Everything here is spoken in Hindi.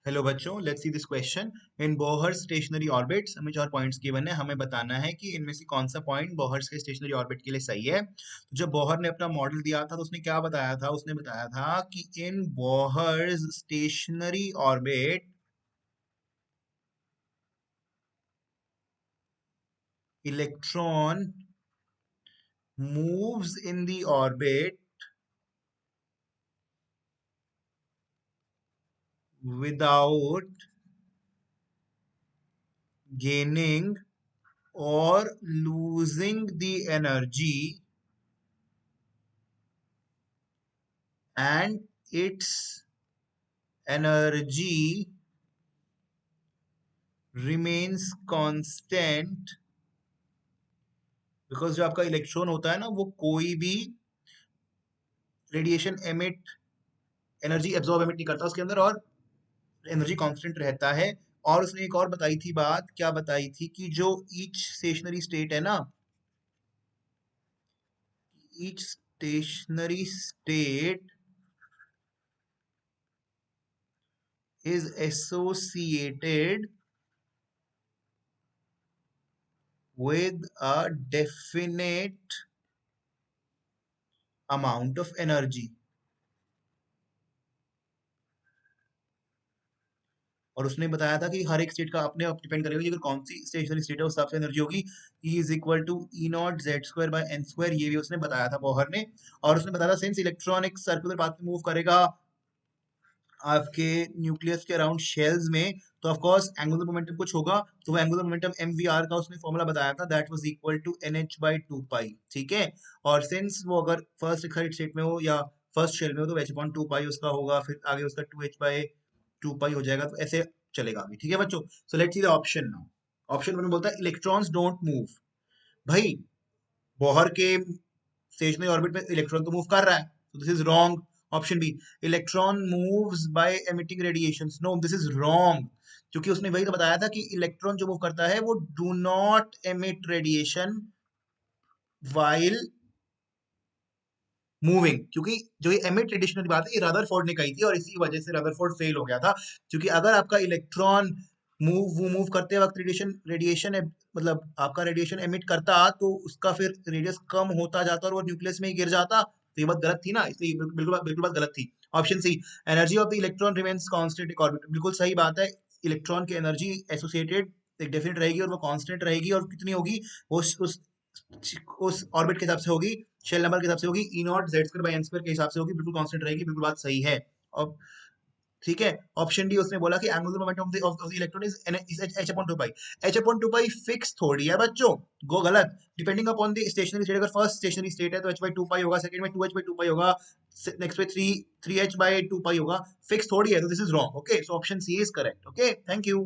हेलो बच्चों, let's see this question. In Bohr stationary orbits हमें 4 पॉइंट्स गिवन है। हमें बताना है कि इनमें से कौन सा पॉइंट बोहर के स्टेशनरी ऑर्बिट के लिए सही है। तो जब बोहर ने अपना मॉडल दिया था तो उसने क्या बताया था? उसने बताया था कि in Bohr stationary orbit electron moves in the orbit without gaining or losing the energy, and its energy remains constant because जो आपका इलेक्ट्रॉन होता है ना, वो कोई भी radiation emit energy absorb emit नहीं करता उसके अंदर, और एनर्जी कांस्टेंट रहता है। और उसने एक और बताई थी बात, क्या बताई थी कि जो ईच स्टेशनरी स्टेट है ना, each stationery state is associated with a definite amount of energy। और उसने बताया था कि हर एक स्टेट का अपने आप डिपेंड करेगा कि अगर कौन सी स्टेशनरी स्टेट है उस हिसाब से एनर्जी होगी। E is equal to E naught Z square by n square, ये भी उसने बताया था बोहर ने। और उसने बताया था सिंस इलेक्ट्रॉन एक सर्कुलर पाथ में मूव करेगा आपके न्यूक्लियस के अराउंड शेल्स में, तो ऑफ कोर्स एंगुलर मोमेंटम कुछ होगा। तो वो angular momentum M V R का उसने फॉर्मूला बताया था, that was equal to N H by two pi. ठीक है। और सिंस वो अगर फर्स्ट एक्साइटेड स्टेट में हो या फर्स्ट शेल में हो तो एच अपॉन टू पाई उसका होगा, फिर आगे उसका two H by two pi हो जाएगा। तो ऐसे चलेगा अभी। ठीक है बच्चों, so let's see the option now. Option one में बोलता है इलेक्ट्रॉन्स डोंट मूव। भाई, बोहर के स्टेशनरी ऑर्बिट में इलेक्ट्रॉन तो मूव कर रहा है, तो this is wrong. Option B, electron moves by emitting radiations. No, this is wrong, क्योंकि उसने वही तो बताया था कि इलेक्ट्रॉन जो मूव करता है वो do not emit radiation while moving. क्योंकि जो ये एमिट रेडिएशन की बात है, ये रदरफोर्ड ने कही थी और इसी वजह से रदरफोर्ड फेल हो गया था। क्योंकि अगर आपका इलेक्ट्रॉन मूव करते वक्त रेडिएशन रेडिएशन मतलब आपका रेडिएशन एमिट करता, तो उसका फिर रेडियस कम होता जाता और वो न्यूक्लियस में ही गिर जाता। तो ये बात गलत थी ना, इसलिए बिल्कुल बिल्कुल बात गलत थी। Option C, energy of the electron remains constant in orbit, बिल्कुल सही बात है। इलेक्ट्रॉन की एनर्जी एसोसिएटेड एक डेफिनेट रहेगी और वो कांस्टेंट रहेगी। और कितनी होगी? वो उस ऑर्बिट के हिसाब से होगी, शेल नंबर के हिसाब से होगी, E naught Z square by N square के हिसाब से होगी, बिल्कुल कांस्टेंट रहेगी। बिल्कुल बात सही है। अब ठीक है। ऑप्शन डी, उसने बोला कि angular momentum of the electron is H upon two pi. H upon two pi fix थोड़ी है बच्चों, गो गलत। Depending upon the stationary state, अगर फर्स्ट स्टेशनरी स्टेट है तो एच बाई टू पाई होगा, सेकंड में two H by two pi होगा, नेक्स्ट में three three H by two pi होगा। फिक्स थोड़ी है, तो this is wrong. Okay, so option C is correct. Okay, thank you.